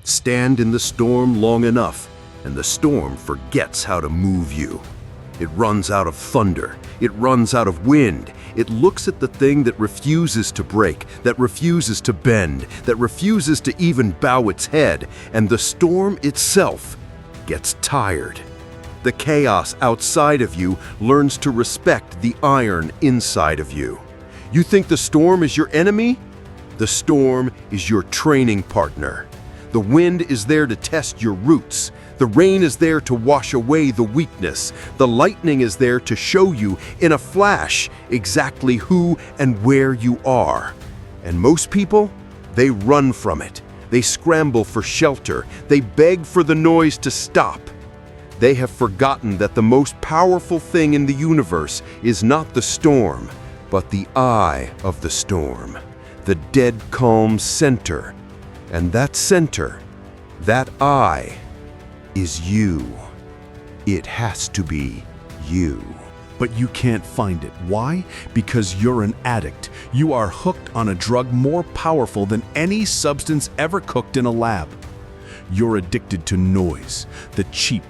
Stand in the storm long enough, and the storm forgets how to move you. It runs out of thunder. It runs out of wind. It looks at the thing that refuses to break, that refuses to bend, that refuses to even bow its head, and the storm itself gets tired. The chaos outside of you learns to respect the iron inside of you. You think the storm is your enemy? The storm is your training partner. The wind is there to test your roots. The rain is there to wash away the weakness. The lightning is there to show you in a flash exactly who and where you are. And most people, they run from it. They scramble for shelter. They beg for the noise to stop. They have forgotten that the most powerful thing in the universe is not the storm, but the eye of the storm, the dead calm center. And that center, that eye, is you. It has to be you. But you can't find it. Why? Because you're an addict. You are hooked on a drug more powerful than any substance ever cooked in a lab. You're addicted to noise, the cheap,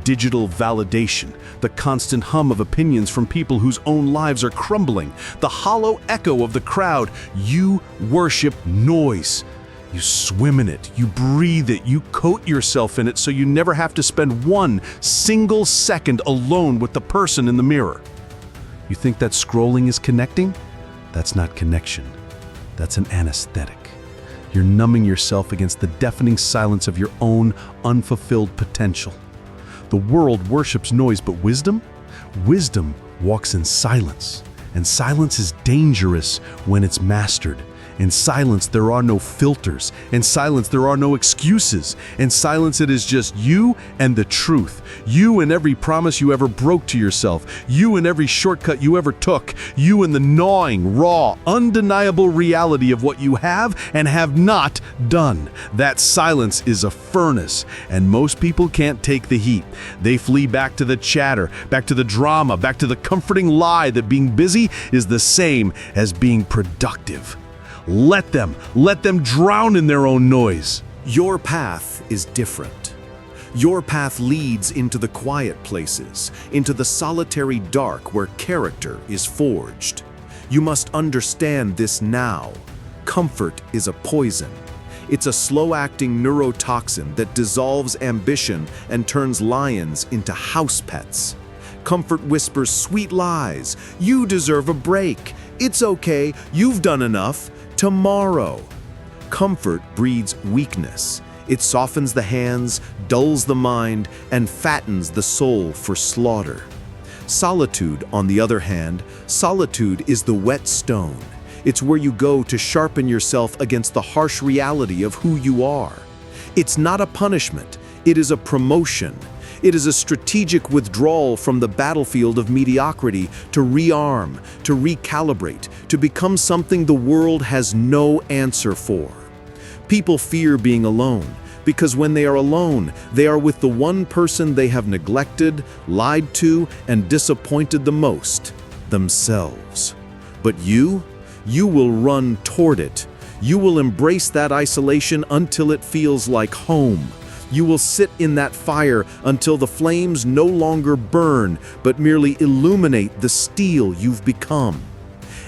digital validation, the constant hum of opinions from people whose own lives are crumbling, the hollow echo of the crowd. You worship noise. You swim in it, you breathe it, you coat yourself in it so you never have to spend one single second alone with the person in the mirror. You think that scrolling is connecting? That's not connection. That's an anesthetic. You're numbing yourself against the deafening silence of your own unfulfilled potential. The world worships noise, but wisdom? Wisdom walks in silence, and silence is dangerous when it's mastered. In silence, there are no filters. In silence, there are no excuses. In silence, it is just you and the truth. You and every promise you ever broke to yourself. You and every shortcut you ever took. You and the gnawing, raw, undeniable reality of what you have and have not done. That silence is a furnace, and most people can't take the heat. They flee back to the chatter, back to the drama, back to the comforting lie that being busy is the same as being productive. Let them drown in their own noise. Your path is different. Your path leads into the quiet places, into the solitary dark where character is forged. You must understand this now. Comfort is a poison. It's a slow-acting neurotoxin that dissolves ambition and turns lions into house pets. Comfort whispers sweet lies. You deserve a break. It's okay. You've done enough. Tomorrow. Comfort breeds weakness. It softens the hands, dulls the mind, and fattens the soul for slaughter. Solitude, on the other hand, solitude is the whetstone. It's where you go to sharpen yourself against the harsh reality of who you are. It's not a punishment, it is a promotion. It is a strategic withdrawal from the battlefield of mediocrity to rearm, to recalibrate, to become something the world has no answer for. People fear being alone because when they are alone, they are with the one person they have neglected, lied to, and disappointed the most, themselves. But you will run toward it. You will embrace that isolation until it feels like home. You will sit in that fire until the flames no longer burn, but merely illuminate the steel you've become.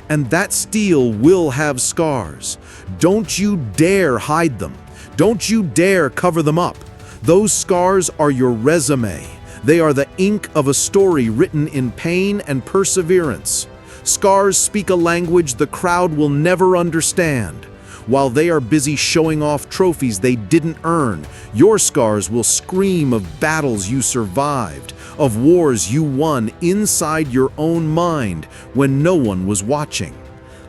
And that steel will have scars. Don't you dare hide them. Don't you dare cover them up. Those scars are your resume. They are the ink of a story written in pain and perseverance. Scars speak a language the crowd will never understand. While they are busy showing off trophies they didn't earn, your scars will scream of battles you survived, of wars you won inside your own mind when no one was watching.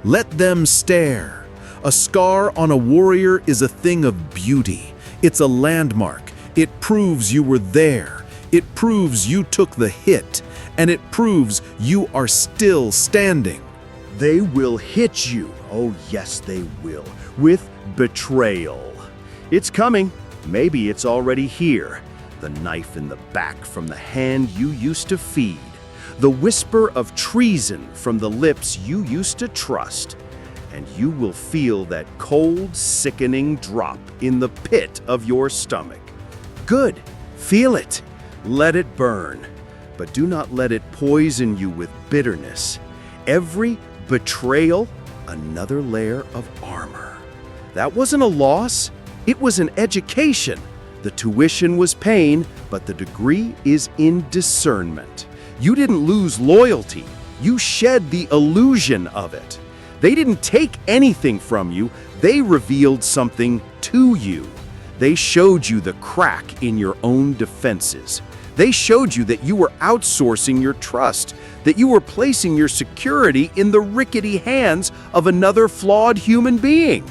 Let them stare. A scar on a warrior is a thing of beauty. It's a landmark. It proves you were there. It proves you took the hit. And it proves you are still standing. They will hit you. Oh yes, they will. With betrayal. It's coming. Maybe it's already here. The knife in the back from the hand you used to feed. The whisper of treason from the lips you used to trust. and you will feel that cold, sickening drop in the pit of your stomach. Good. Feel it. Let it burn. But do not let it poison you with bitterness. Every betrayal, another layer of armor. That wasn't a loss. It was an education. The tuition was pain, but the degree is in discernment. You didn't lose loyalty. You shed the illusion of it. They didn't take anything from you. They revealed something to you. They showed you the crack in your own defenses. They showed you that you were outsourcing your trust, that you were placing your security in the rickety hands of another flawed human being.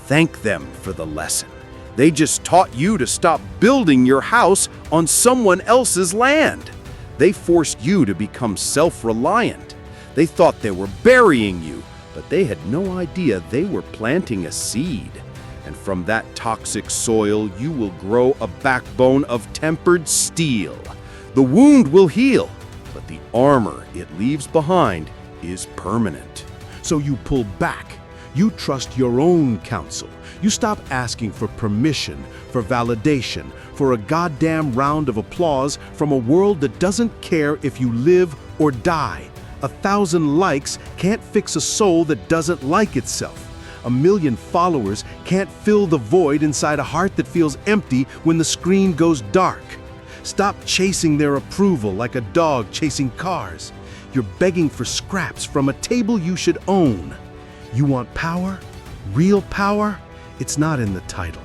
Thank them for the lesson. They just taught you to stop building your house on someone else's land. They forced you to become self-reliant. They thought they were burying you, but they had no idea they were planting a seed. And from that toxic soil, you will grow a backbone of tempered steel. The wound will heal, but the armor it leaves behind is permanent. So you pull back. You trust your own counsel. You stop asking for permission, for validation, for a goddamn round of applause from a world that doesn't care if you live or die. 1,000 likes can't fix a soul that doesn't like itself. 1,000,000 followers can't fill the void inside a heart that feels empty when the screen goes dark. Stop chasing their approval like a dog chasing cars. You're begging for scraps from a table you should own. You want power? Real power? It's not in the title.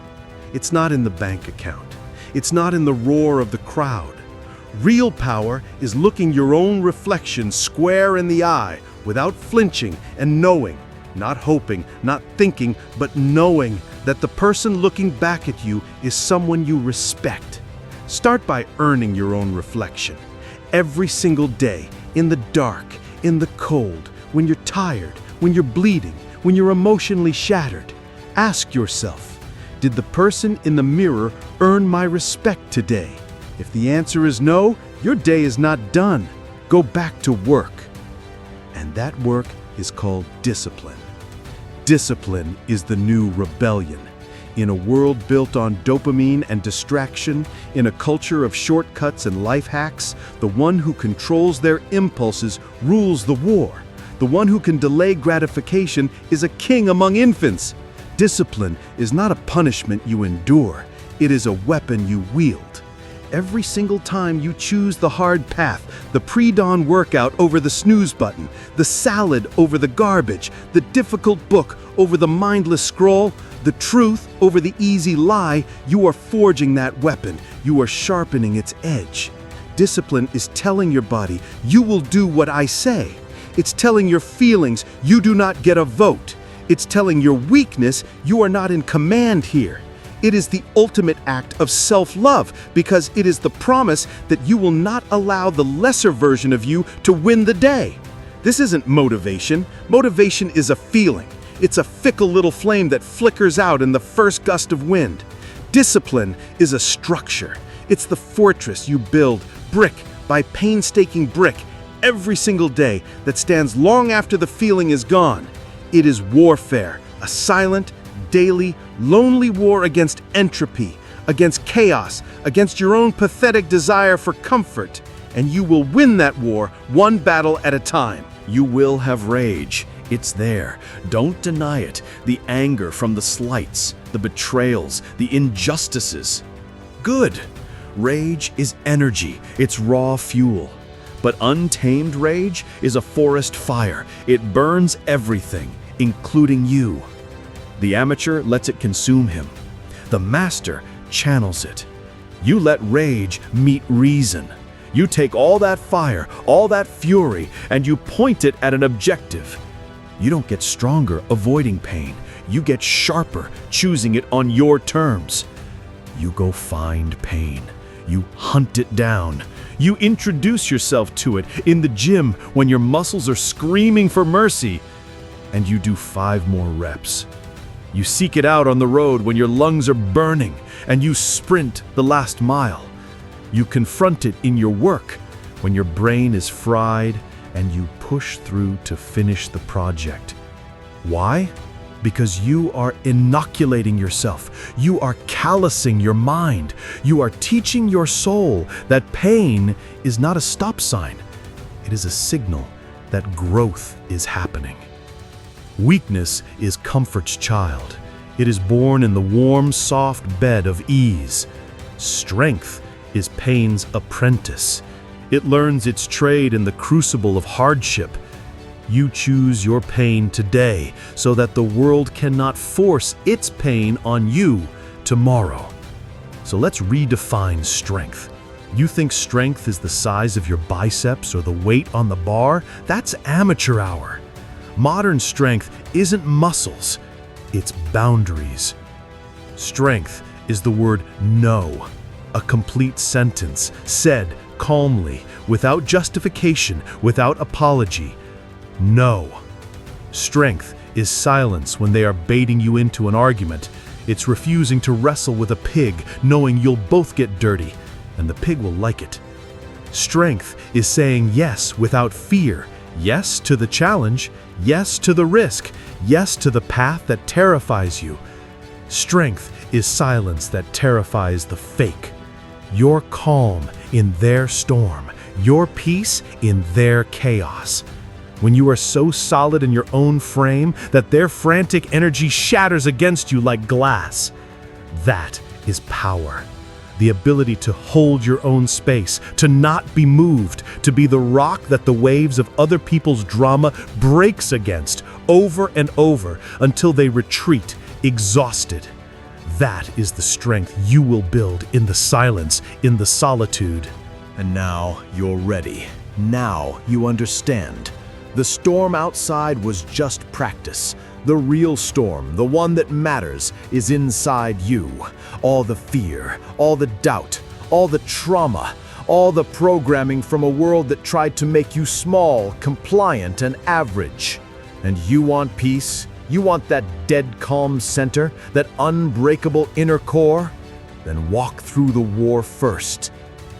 It's not in the bank account. It's not in the roar of the crowd. Real power is looking your own reflection square in the eye without flinching and knowing, not hoping, not thinking, but knowing that the person looking back at you is someone you respect. Start by earning your own reflection. Every single day, in the dark, in the cold, when you're tired, when you're bleeding, when you're emotionally shattered, ask yourself, did the person in the mirror earn my respect today? If the answer is no, your day is not done. Go back to work. And that work is called discipline. Discipline is the new rebellion. In a world built on dopamine and distraction, in a culture of shortcuts and life hacks, the one who controls their impulses rules the war. The one who can delay gratification is a king among infants. Discipline is not a punishment you endure. It is a weapon you wield. Every single time you choose the hard path, the pre-dawn workout over the snooze button, the salad over the garbage, the difficult book over the mindless scroll, the truth over the easy lie, you are forging that weapon. You are sharpening its edge. Discipline is telling your body, you will do what I say. It's telling your feelings, you do not get a vote. It's telling your weakness, you are not in command here. It is the ultimate act of self-love because it is the promise that you will not allow the lesser version of you to win the day. This isn't motivation. Motivation is a feeling. It's a fickle little flame that flickers out in the first gust of wind. Discipline is a structure. It's the fortress you build brick by painstaking brick every single day that stands long after the feeling is gone. It is warfare, a silent, daily, lonely war against entropy, against chaos, against your own pathetic desire for comfort. And you will win that war one battle at a time. You will have rage. It's there. Don't deny it. The anger from the slights, the betrayals, the injustices. Good. Rage is energy. It's raw fuel. But untamed rage is a forest fire. It burns everything, including you. The amateur lets it consume him. The master channels it. You let rage meet reason. You take all that fire, all that fury, and you point it at an objective. You don't get stronger avoiding pain. You get sharper choosing it on your terms. You go find pain. You hunt it down. You introduce yourself to it in the gym when your muscles are screaming for mercy. And you do 5 more reps. You seek it out on the road when your lungs are burning, and you sprint the last mile. You confront it in your work when your brain is fried, and you push through to finish the project. Why? Because you are inoculating yourself. You are callousing your mind. You are teaching your soul that pain is not a stop sign. It is a signal that growth is happening. Weakness is comfort's child. It is born in the warm, soft bed of ease. Strength is pain's apprentice. It learns its trade in the crucible of hardship. You choose your pain today so that the world cannot force its pain on you tomorrow. So let's redefine strength. You think strength is the size of your biceps or the weight on the bar? That's amateur hour. Modern strength isn't muscles, it's boundaries. Strength is the word no, a complete sentence said calmly, without justification, without apology. No. Strength is silence when they are baiting you into an argument. It's refusing to wrestle with a pig, knowing you'll both get dirty, and the pig will like it. Strength is saying yes without fear, yes to the challenge, yes to the risk, yes to the path that terrifies you. Strength is silence that terrifies the fake. Your calm in their storm, your peace in their chaos. When you are so solid in your own frame that their frantic energy shatters against you like glass. That is power. The ability to hold your own space, to not be moved, to be the rock that the waves of other people's drama breaks against over and over until they retreat, exhausted. That is the strength you will build in the silence, in the solitude. And now you're ready. Now you understand. The storm outside was just practice. The real storm, the one that matters, is inside you. All the fear, all the doubt, all the trauma, all the programming from a world that tried to make you small, compliant, and average. And you want peace? You want that dead calm center, that unbreakable inner core? Then walk through the war first.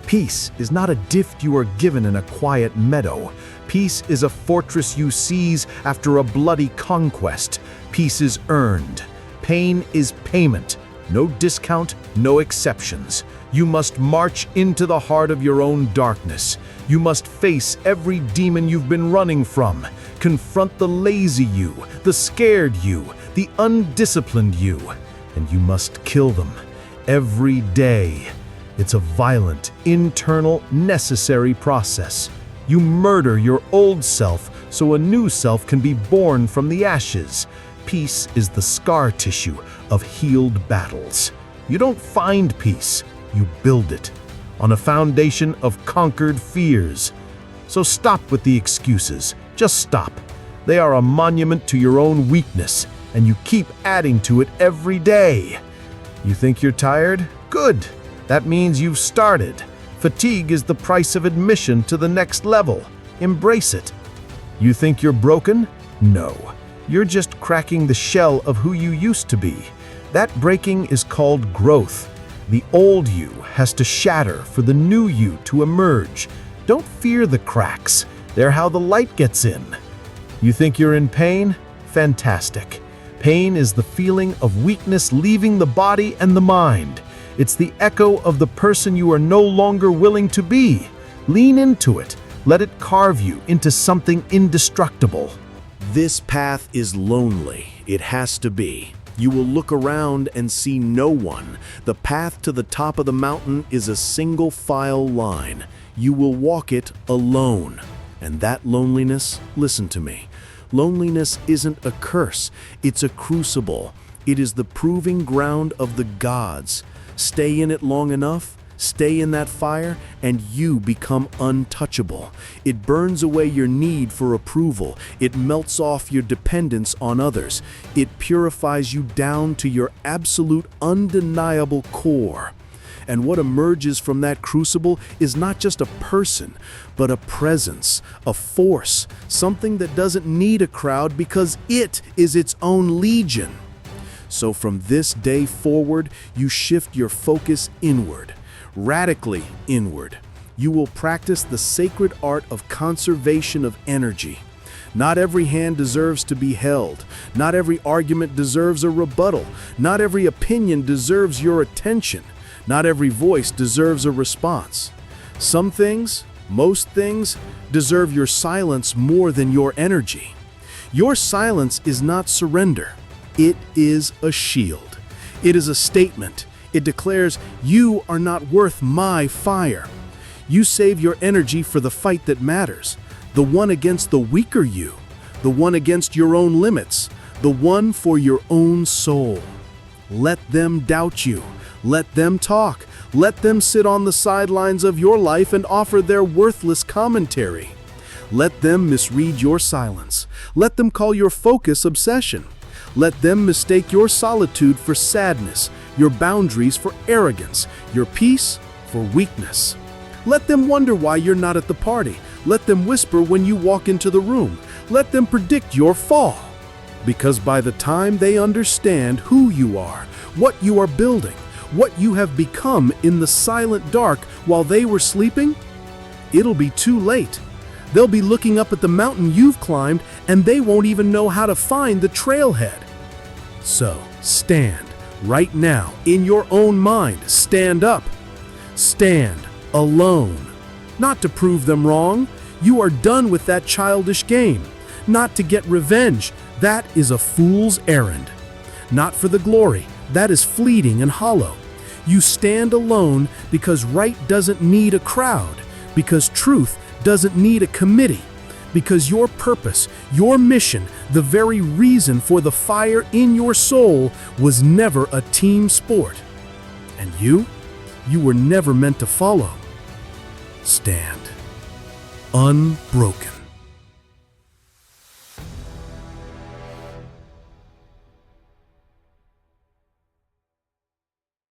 Peace is not a gift you are given in a quiet meadow. Peace is a fortress you seize after a bloody conquest. Peace is earned. Pain is payment. No discount, no exceptions. You must march into the heart of your own darkness. You must face every demon you've been running from. Confront the lazy you, the scared you, the undisciplined you. And you must kill them every day. It's a violent, internal, necessary process. You murder your old self so a new self can be born from the ashes. Peace is the scar tissue of healed battles. You don't find peace, you build it on a foundation of conquered fears. So stop with the excuses. Just stop. They are a monument to your own weakness, and you keep adding to it every day. You think you're tired? Good. That means you've started. Fatigue is the price of admission to the next level. Embrace it. You think you're broken? No. You're just cracking the shell of who you used to be. That breaking is called growth. The old you has to shatter for the new you to emerge. Don't fear the cracks. They're how the light gets in. You think you're in pain? Fantastic. Pain is the feeling of weakness leaving the body and the mind. It's the echo of the person you are no longer willing to be. Lean into it. Let it carve you into something indestructible. This path is lonely. It has to be. You will look around and see no one. The path to the top of the mountain is a single file line. You will walk it alone. And that loneliness, listen to me, loneliness isn't a curse. It's a crucible. It is the proving ground of the gods. Stay in it long enough, stay in that fire, and you become untouchable. It burns away your need for approval. It melts off your dependence on others. It purifies you down to your absolute undeniable core. And what emerges from that crucible is not just a person, but a presence, a force, something that doesn't need a crowd because it is its own legion. So from this day forward, you shift your focus inward, radically inward. You will practice the sacred art of conservation of energy. Not every hand deserves to be held. Not every argument deserves a rebuttal. Not every opinion deserves your attention. Not every voice deserves a response. Some things, most things, deserve your silence more than your energy. Your silence is not surrender. It is a shield. It is a statement. It declares, you are not worth my fire. You save your energy for the fight that matters, the one against the weaker you, the one against your own limits, the one for your own soul. Let them doubt you. Let them talk. Let them sit on the sidelines of your life and offer their worthless commentary. Let them misread your silence. Let them call your focus obsession. Let them mistake your solitude for sadness, your boundaries for arrogance, your peace for weakness. Let them wonder why you're not at the party. Let them whisper when you walk into the room. Let them predict your fall. Because by the time they understand who you are, what you are building, what you have become in the silent dark while they were sleeping, it'll be too late. They'll be looking up at the mountain you've climbed, and they won't even know how to find the trailhead. So, stand right now in your own mind. Stand up. Stand alone. Not to prove them wrong. You are done with that childish game. Not to get revenge. That is a fool's errand. Not for the glory. That is fleeting and hollow. You stand alone because right doesn't need a crowd, because truth doesn't need a committee, because your purpose, your mission, the very reason for the fire in your soul was never a team sport. And you were never meant to follow. Stand unbroken.